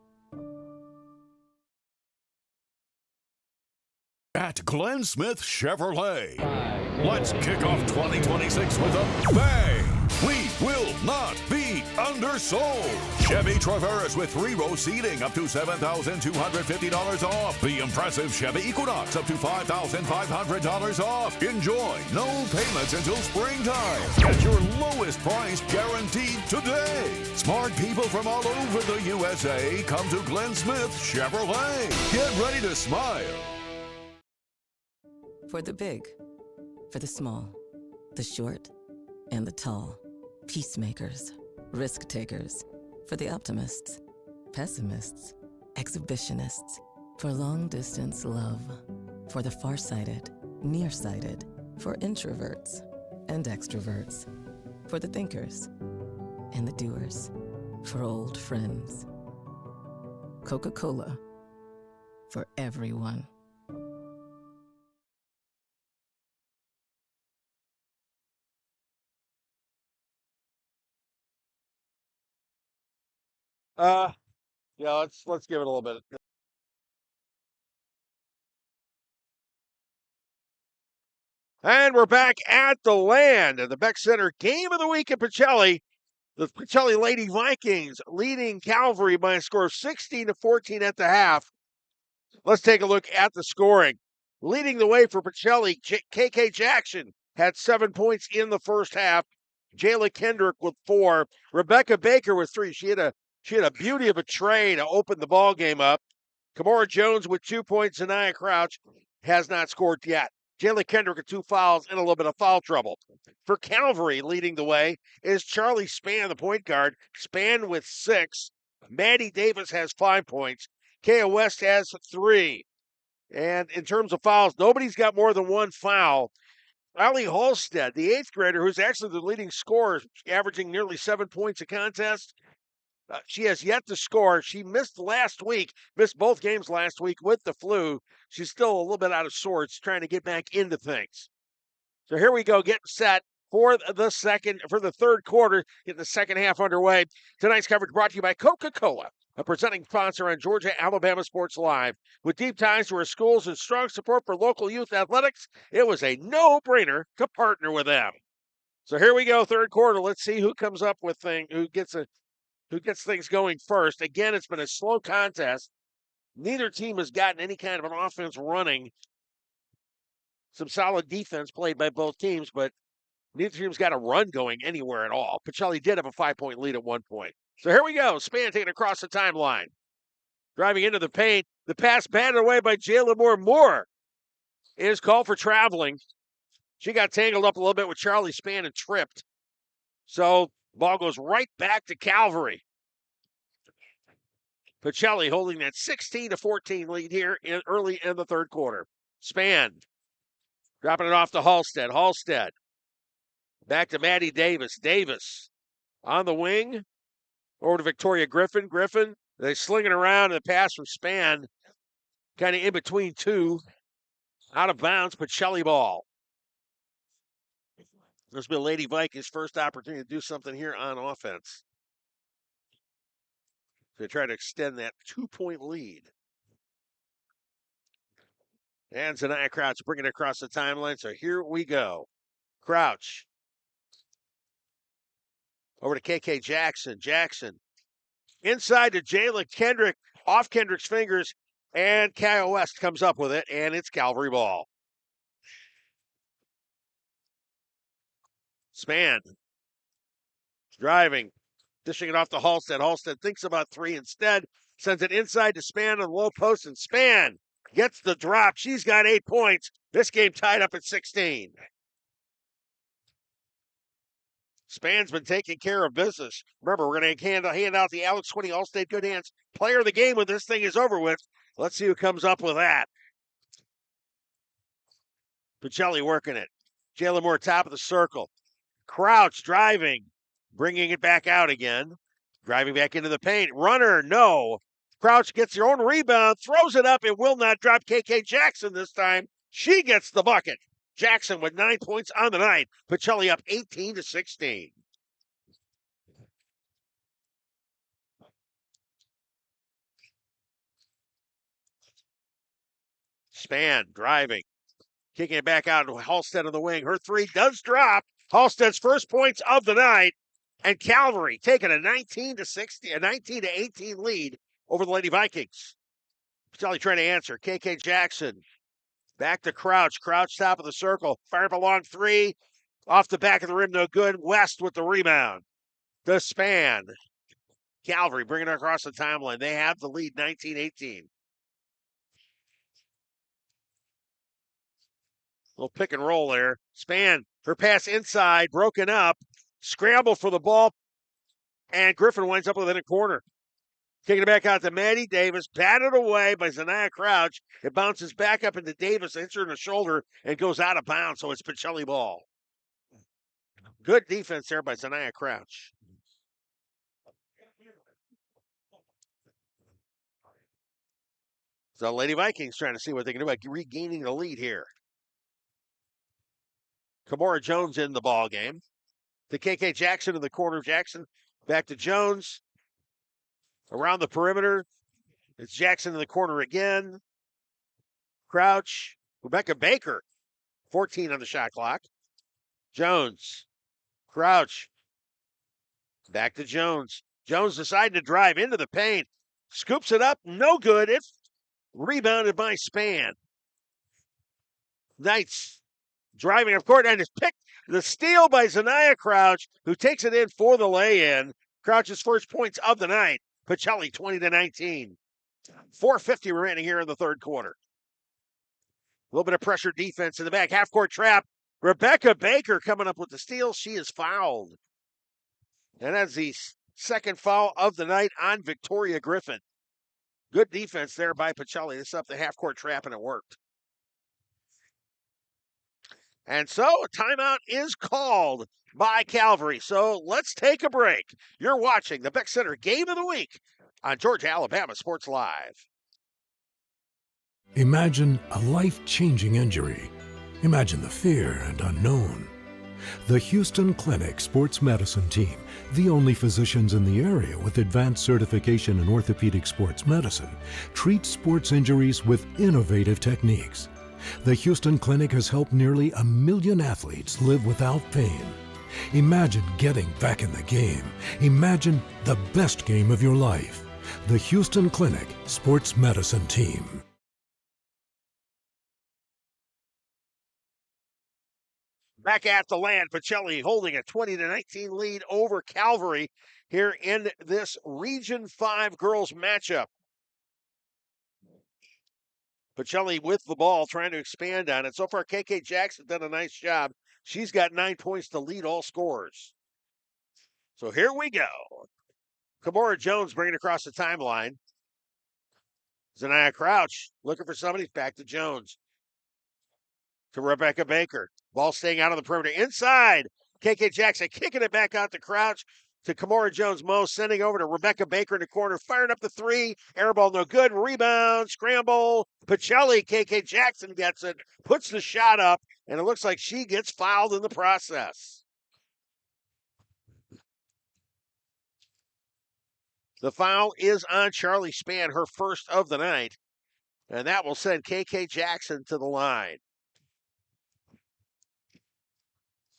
At Glenn Smith Chevrolet, let's kick off 2026 with a bang. We will not be undersold. undersold. Chevy Traverse with 3-row seating up to $7,250 off. The impressive Chevy Equinox up to $5,500 off. Enjoy no payments until springtime. Get your lowest price guaranteed today. Smart people from all over the USA come to Glenn Smith Chevrolet. Get ready to smile. For the big, for the small, the short, and the tall. Peacemakers, risk takers. For the optimists, pessimists, exhibitionists. For long distance love. For the farsighted, nearsighted. For introverts and extroverts. For the thinkers and the doers. For old friends. Coca-Cola. For everyone. Yeah, let's give it a little bit. And we're back at the Land, and the Beck Center game of the week at Pacelli. The Pacelli Lady Vikings leading Calvary by a score of 16-14 at the half. Let's take a look at the scoring. Leading the way for Pacelli, KK Jackson had 7 points in the first half. Jayla Kendrick with 4. Rebecca Baker with 3. She had a beauty of a tray to open the ball game up. Kamora Jones with 2 points. Zanaya Crouch has not scored yet. Jayla Kendrick with 2 fouls and a little bit of foul trouble. For Calvary, leading the way is Charlie Spann, the point guard. Spann with 6. Maddie Davis has 5 points. Kaya West has 3. And in terms of fouls, nobody's got more than 1 foul. Allie Halstead, the 8th grader, who's actually the leading scorer, averaging nearly 7 points a contest. She has yet to score. She missed both games last week with the flu. She's still a little bit out of sorts, trying to get back into things. So here we go, getting set for the third quarter, getting the second half underway. Tonight's coverage brought to you by Coca-Cola, a presenting sponsor on Georgia-Alabama Sports Live. With deep ties to our schools and strong support for local youth athletics, it was a no-brainer to partner with them. So here we go, third quarter. Let's see who comes up with who gets things going first. Again, it's been a slow contest. Neither team has gotten any kind of an offense running. Some solid defense played by both teams, but neither team's got a run going anywhere at all. Pacelli did have a 5-point lead at one point. So here we go. Spann taking across the timeline. Driving into the paint. The pass batted away by Jayla Moore. Moore is called for traveling. She got tangled up a little bit with Charlie Spann and tripped. So ball goes right back to Calvary. Pacelli holding that 16-14 lead here early in the third quarter. Spann dropping it off to Halstead. Halstead back to Maddie Davis. Davis on the wing over to Victoria Griffin. Griffin, they sling it around, and the pass from Spann kind of in between two. Out of bounds, Pacelli ball. This will be Lady Vikings' first opportunity to do something here on offense. They try to extend that 2-point lead. And Zanaya Crouch bringing it across the timeline. So here we go. Crouch. Over to KK Jackson. Jackson. Inside to Jayla Kendrick. Off Kendrick's fingers. And Kyle West comes up with it. And it's Calvary ball. Spann. Driving. Dishing it off to Halstead. Halstead thinks about 3 instead. Sends it inside to Spann on the low post. And Spann gets the drop. She's got 8 points. This game tied up at 16. Spann's been taking care of business. Remember, we're going to hand out the Alex Swinney All-State Good Hands Player of the Game when this thing is over with. Let's see who comes up with that. Pacelli working it. Jayla Moore top of the circle. Crouch driving. Bringing it back out again. Driving back into the paint. Runner, no. Crouch gets her own rebound, throws it up. It will not drop KK Jackson this time. She gets the bucket. Jackson with 9 points on the night. Pacelli up 18-16. Spann driving. Kicking it back out to Halstead on the wing. Her 3 does drop. Halstead's first points of the night. And Calvary taking a 19 to 18 lead over the Lady Vikings. Pacelli trying to answer. KK Jackson back to Crouch. Crouch top of the circle. Fire up a long three. Off the back of the rim, no good. West with the rebound. The span. Calvary bringing it across the timeline. They have the lead 19-18. Little pick and roll there. Span, her pass inside, broken up. Scramble for the ball. And Griffin winds up within a corner. Kicking it back out to Maddie Davis. Batted away by Zanaya Crouch. It bounces back up into Davis, hits her in the shoulder, and goes out of bounds. So it's Pacelli ball. Good defense there by Zanaya Crouch. So Lady Vikings trying to see what they can do by regaining the lead here. Kamora Jones in the ball game. To KK Jackson in the corner. Jackson back to Jones. Around the perimeter. It's Jackson in the corner again. Crouch. Rebecca Baker. 14 on the shot clock. Jones. Crouch. Back to Jones. Jones decided to drive into the paint. Scoops it up. No good. It's rebounded by Span. Knights driving up court and is picked. The steal by Zanaya Crouch, who takes it in for the lay-in. Crouch's first points of the night. Pacelli 20-19. 4:50 remaining here in the third quarter. A little bit of pressure defense in the back. Half-court trap. Rebecca Baker coming up with the steal. She is fouled. And that's the second foul of the night on Victoria Griffin. Good defense there by Pacelli. This up the half-court trap, and it worked. And so a timeout is called by Calvary. So let's take a break. You're watching the Beck Center Game of the Week on Georgia, Alabama Sports Live. Imagine a life-changing injury. Imagine the fear and unknown. The Houston Clinic Sports Medicine Team, the only physicians in the area with advanced certification in orthopedic sports medicine, treats sports injuries with innovative techniques. The Houston Clinic has helped nearly 1 million athletes live without pain. Imagine getting back in the game. Imagine the best game of your life. The Houston Clinic Sports Medicine Team. Back at the land, Pacelli holding a 20-19 lead over Calvary here in this Region 5 girls matchup. Pacelli with the ball, trying to expand on it. So far, KK Jackson done a nice job. She's got 9 points to lead all scorers. So here we go. Kamora Jones bringing it across the timeline. Zanaya Crouch looking for somebody. Back to Jones. To Rebecca Baker. Ball staying out on the perimeter. Inside. KK Jackson kicking it back out to Crouch. To Kamora Jones. Mo sending over to Rebecca Baker in the corner. Firing up the three. Air ball no good. Rebound. Scramble. Pacelli. KK Jackson gets it. Puts the shot up. And it looks like she gets fouled in the process. The foul is on Charlie Span, her first of the night. And that will send KK Jackson to the line.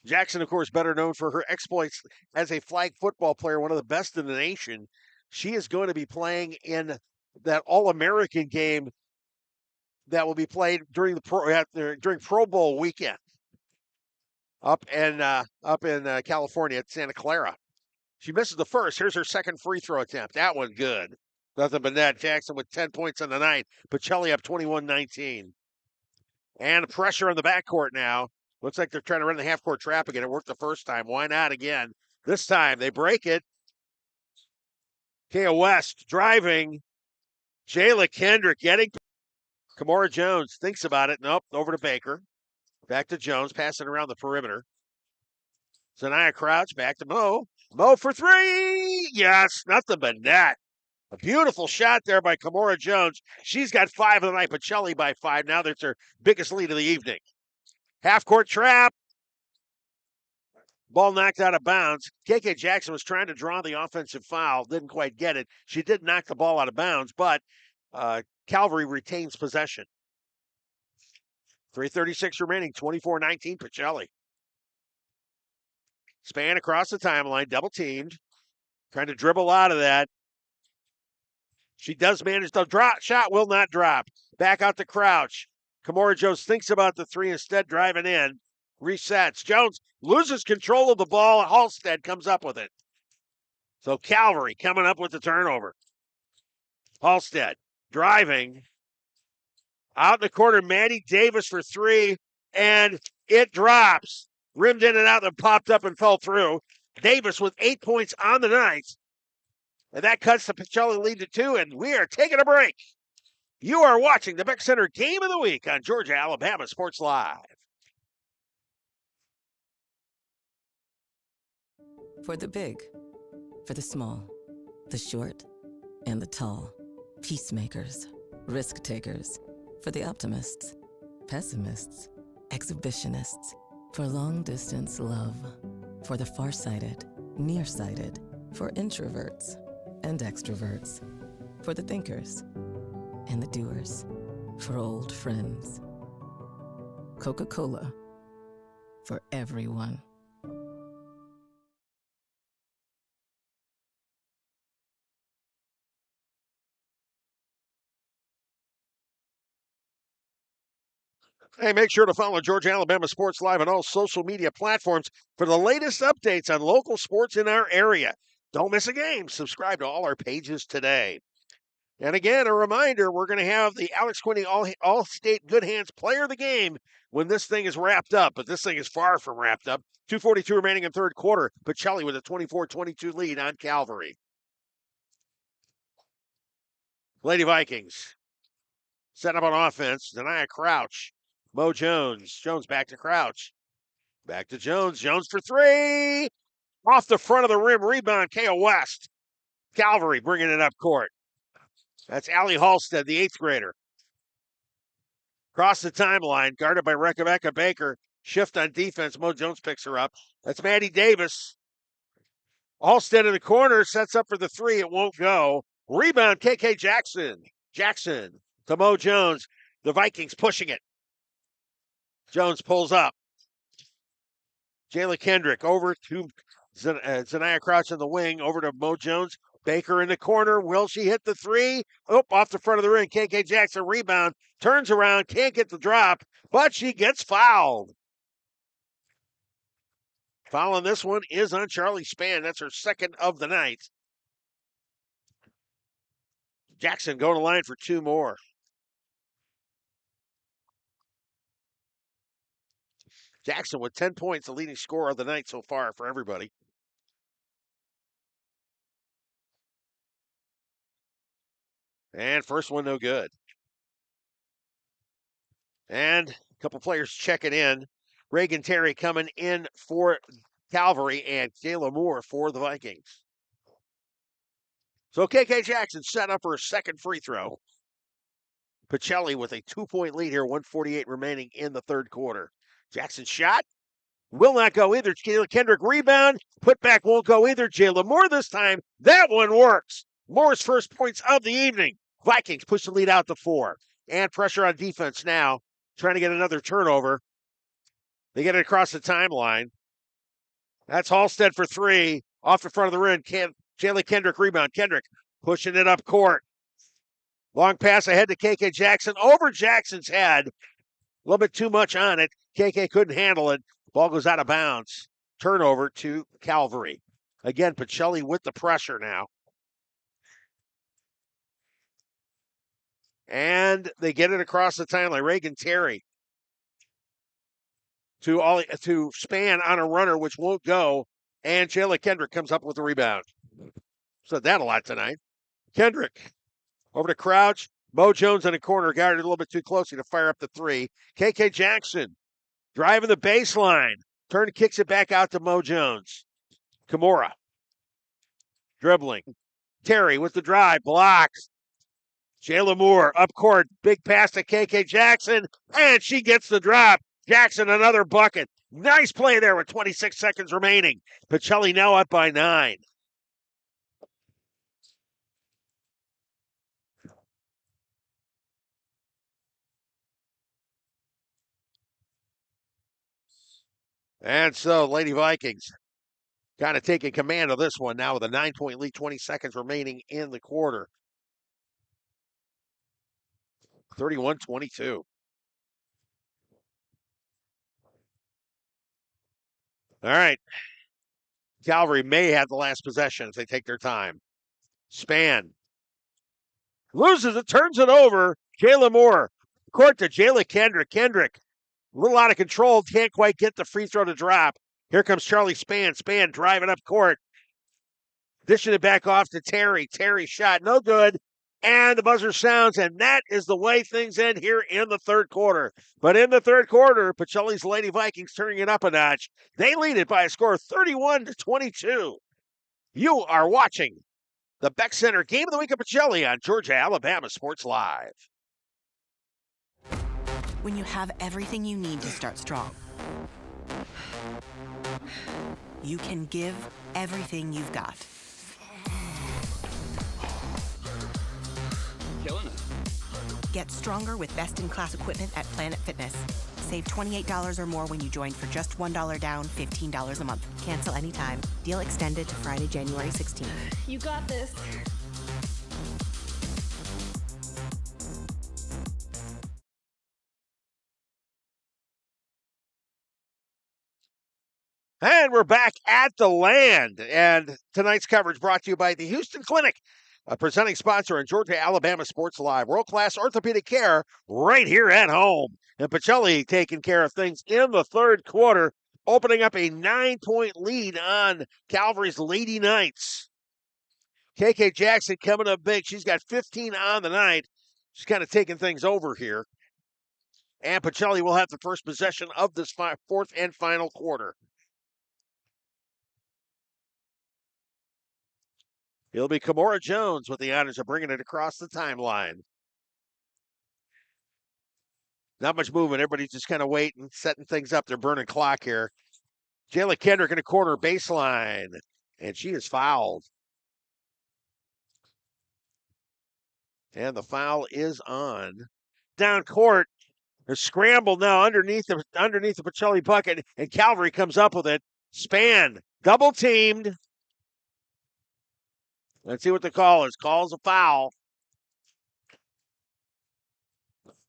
Jackson, of course, better known for her exploits as a flag football player, one of the best in the nation. She is going to be playing in that All-American game that will be played during during Pro Bowl weekend up in California at Santa Clara. She misses the first. Here's her second free throw attempt. That one good. Nothing but net. Jackson with 10 points on the night. Pacelli up 21-19. And pressure on the backcourt now. Looks like they're trying to run the half-court trap again. It worked the first time. Why not again? This time they break it. Kaya West driving. Jayla Kendrick getting. Kamora Jones thinks about it. Nope. Over to Baker. Back to Jones. Passing around the perimeter. Zanaya Crouch. Back to Mo. Mo for three. Yes. Nothing but net. A beautiful shot there by Kamora Jones. She's got 5 of the night. Pacelli by 5. Now that's her biggest lead of the evening. Half-court trap. Ball knocked out of bounds. KK Jackson was trying to draw the offensive foul. Didn't quite get it. She did knock the ball out of bounds, but Calvary retains possession. 3:36 remaining, 24-19 Pacelli. Span across the timeline, double teamed. Trying to dribble out of that. She does manage the drop. Shot will not drop. Back out to Crouch. Kimora Jones thinks about the three, instead driving in. Resets. Jones loses control of the ball. Halstead comes up with it. So Calvary coming up with the turnover. Halstead driving. Out in the corner, Maddie Davis for three, and it drops. Rimmed in and out and popped up and fell through. Davis with 8 points on the night. And that cuts the Pacelli lead to 2, and we are taking a break. You are watching the Beck Center Game of the Week on Georgia, Alabama Sports Live. For the big, for the small, the short, and the tall. Peacemakers, risk takers. For the optimists, pessimists, exhibitionists. For long distance love. For the farsighted, nearsighted. For introverts and extroverts. For the thinkers and the doers. For old friends. Coca-Cola. For everyone. Hey, make sure to follow Georgia Alabama Sports Live on all social media platforms for the latest updates on local sports in our area. Don't miss a game. Subscribe to all our pages today. And again, a reminder, we're going to have the Alex Quinney All-State Good Hands Player of the Game when this thing is wrapped up. But this thing is far from wrapped up. 2:42 remaining in third quarter. Pacelli with a 24-22 lead on Calvary. Lady Vikings set up on offense. Denia Crouch. Mo Jones. Jones back to Crouch. Back to Jones. Jones for three. Off the front of the rim. Rebound. K.O. West. Calvary bringing it up court. That's Allie Halstead, the 8th grader. Across the timeline. Guarded by Rebecca Baker. Shift on defense. Mo Jones picks her up. That's Maddie Davis. Halstead in the corner. Sets up for the three. It won't go. Rebound. K.K. Jackson. Jackson to Mo Jones. The Vikings pushing it. Jones pulls up. Jayla Kendrick over to Denia Crouch in the wing. Over to Mo Jones. Baker in the corner. Will she hit the three? Oh, off the front of the ring. K.K. Jackson rebound. Turns around. Can't get the drop, but she gets fouled. Foul on this one is on Charlie Span. That's her second of the night. Jackson going to line for two more. Jackson with 10 points, the leading scorer of the night so far for everybody. And first one, no good. And a couple players checking in. Reagan Terry coming in for Calvary and Kayla Moore for the Vikings. So K.K. Jackson set up her second free throw. Pacelli with a 2-point lead here, 1:48 remaining in the third quarter. Jackson shot. Will not go either. Jayla Kendrick rebound. Put back won't go either. Jayla Moore this time. That one works. Moore's first points of the evening. Vikings push the lead out to 4. And pressure on defense now. Trying to get another turnover. They get it across the timeline. That's Halstead for three. Off the front of the rim. Jayla Kendrick rebound. Kendrick pushing it up court. Long pass ahead to K.K. Jackson. Over Jackson's head. A little bit too much on it. KK couldn't handle it. Ball goes out of bounds. Turnover to Calvary. Again, Pacelli with the pressure now. And they get it across the timeline. Reagan Terry to Span on a runner, which won't go. And Jayla Kendrick comes up with the rebound. Said that a lot tonight. Kendrick over to Crouch. Mo Jones in a corner, guarded a little bit too closely to fire up the three. K.K. Jackson driving the baseline. Kicks it back out to Mo Jones. Kimora dribbling. Terry with the drive, blocks. Jayla Moore up court, big pass to K.K. Jackson, and she gets the drop. Jackson another bucket. Nice play there with 26 seconds remaining. Pacelli now up by 9. And so, Lady Vikings kind of taking command of this one now with a 9-point lead, 20 seconds remaining in the quarter. 31-22. All right. Calvary may have the last possession if they take their time. Span. Loses it, turns it over. Jayla Moore. Court to Jayla Kendrick. Kendrick, a little out of control, can't quite get the free throw to drop. Here comes Charlie Span. Span driving up court. Dishing it back off to Terry. Terry shot, no good. And the buzzer sounds, and that is the way things end here in the third quarter. But in the third quarter, Pacelli's Lady Vikings turning it up a notch. They lead it by a score of 31-22. You are watching the Beck Center Game of the Week of Pacelli on Georgia, Alabama Sports Live. When you have everything you need to start strong, you can give everything you've got. Killing it. Get stronger with best-in-class equipment at Planet Fitness. Save $28 or more when you join for just $1 down, $15 a month. Cancel anytime. Deal extended to Friday, January 16th. You got this. And we're back at the land. And tonight's coverage brought to you by the Houston Clinic, a presenting sponsor in Georgia, Alabama Sports Live. World-class orthopedic care right here at home. And Pacelli taking care of things in the third quarter, opening up a 9-point lead on Calvary's Lady Knights. KK Jackson coming up big. She's got 15 on the night. She's kind of taking things over here. And Pacelli will have the first possession of this fourth and final quarter. It'll be Kamora Jones with the honors of bringing it across the timeline. Not much movement. Everybody's just kind of waiting, setting things up. They're burning clock here. Jayla Kendrick in a corner baseline, and she is fouled. And the foul is on. Down court, a scramble now underneath the Pacelli bucket, and Calvary comes up with it. Span, double teamed. Let's see what the call is. Calls a foul.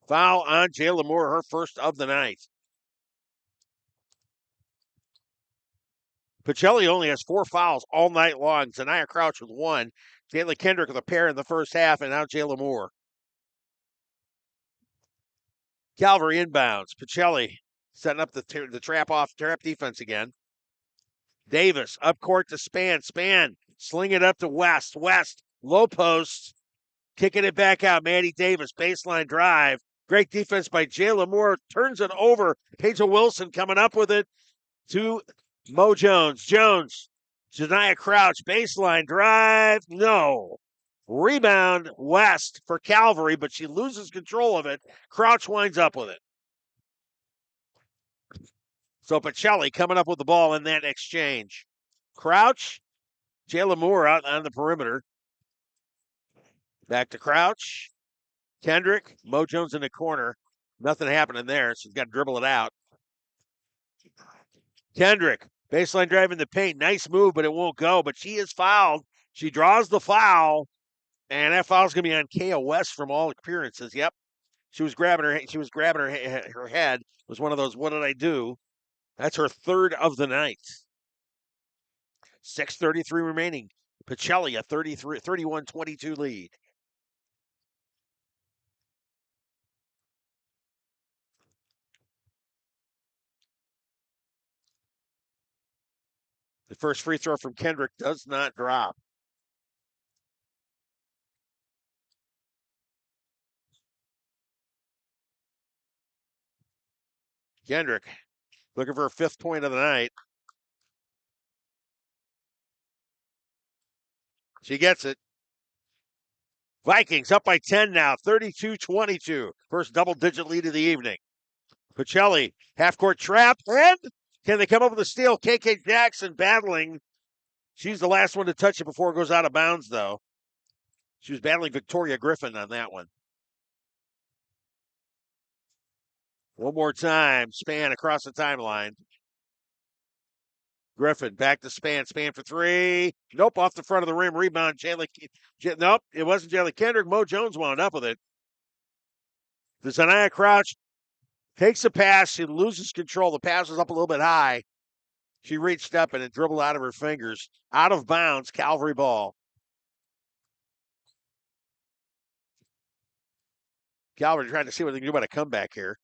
Foul on Jayla Moore, her first of the night. Pacelli only has 4 fouls all night long. Zaniyah Crouch with 1. Jayla Kendrick with a pair in the first half, and now Jayla Moore. Calvary inbounds. Pacelli setting up the trap defense again. Davis up court to Span. Span sling it up to West. West, low post. Kicking it back out. Maddie Davis, baseline drive. Great defense by Jayla Moore. Turns it over. Paige Wilson coming up with it to Mo Jones. Jones, Zaniyah Crouch, baseline drive. No. Rebound West for Calvary, but she loses control of it. Crouch winds up with it. So Pacelli coming up with the ball in that exchange. Crouch, Jayla Moore out on the perimeter. Back to Crouch. Kendrick, Mo Jones in the corner. Nothing happening there, so he's got to dribble it out. Kendrick, baseline drive in the paint. Nice move, but it won't go. But she is fouled. She draws the foul, and that foul's going to be on Kaya West from all appearances. Yep. She was grabbing her head. It was one of those, what did I do? That's her third of the night. 6:33 remaining. Pacelli a 31-22 lead. The first free throw from Kendrick does not drop. Kendrick looking for her 5th point of the night. She gets it. Vikings up by 10 now, 32-22. First double-digit lead of the evening. Pacelli, half-court trap, and can they come up with a steal? KK Jackson battling. She's the last one to touch it before it goes out of bounds, though. She was battling Victoria Griffin on that one. One more time, Span across the timeline. Griffin back to Span. Span for three. Nope, off the front of the rim. Rebound. Nope, it wasn't Jalen Kendrick. Mo Jones wound up with it. The Zanaya Crouch takes a pass. She loses control. The pass was up a little bit high. She reached up and it dribbled out of her fingers. Out of bounds. Calvary ball. Calvary trying to see what they can do about a comeback here.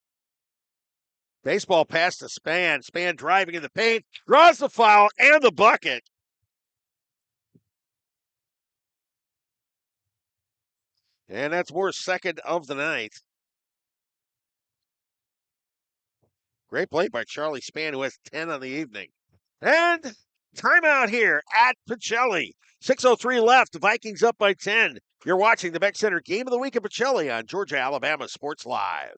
Baseball pass to Span. Span driving in the paint. Draws the foul and the bucket. And that's Moore's second of the night. Great play by Charlie Span, who has 10 on the evening. And timeout here at Pacelli. 6:03 left. The Vikings up by 10. You're watching the Beck Center Game of the Week at Pacelli on Georgia, Alabama Sports Live.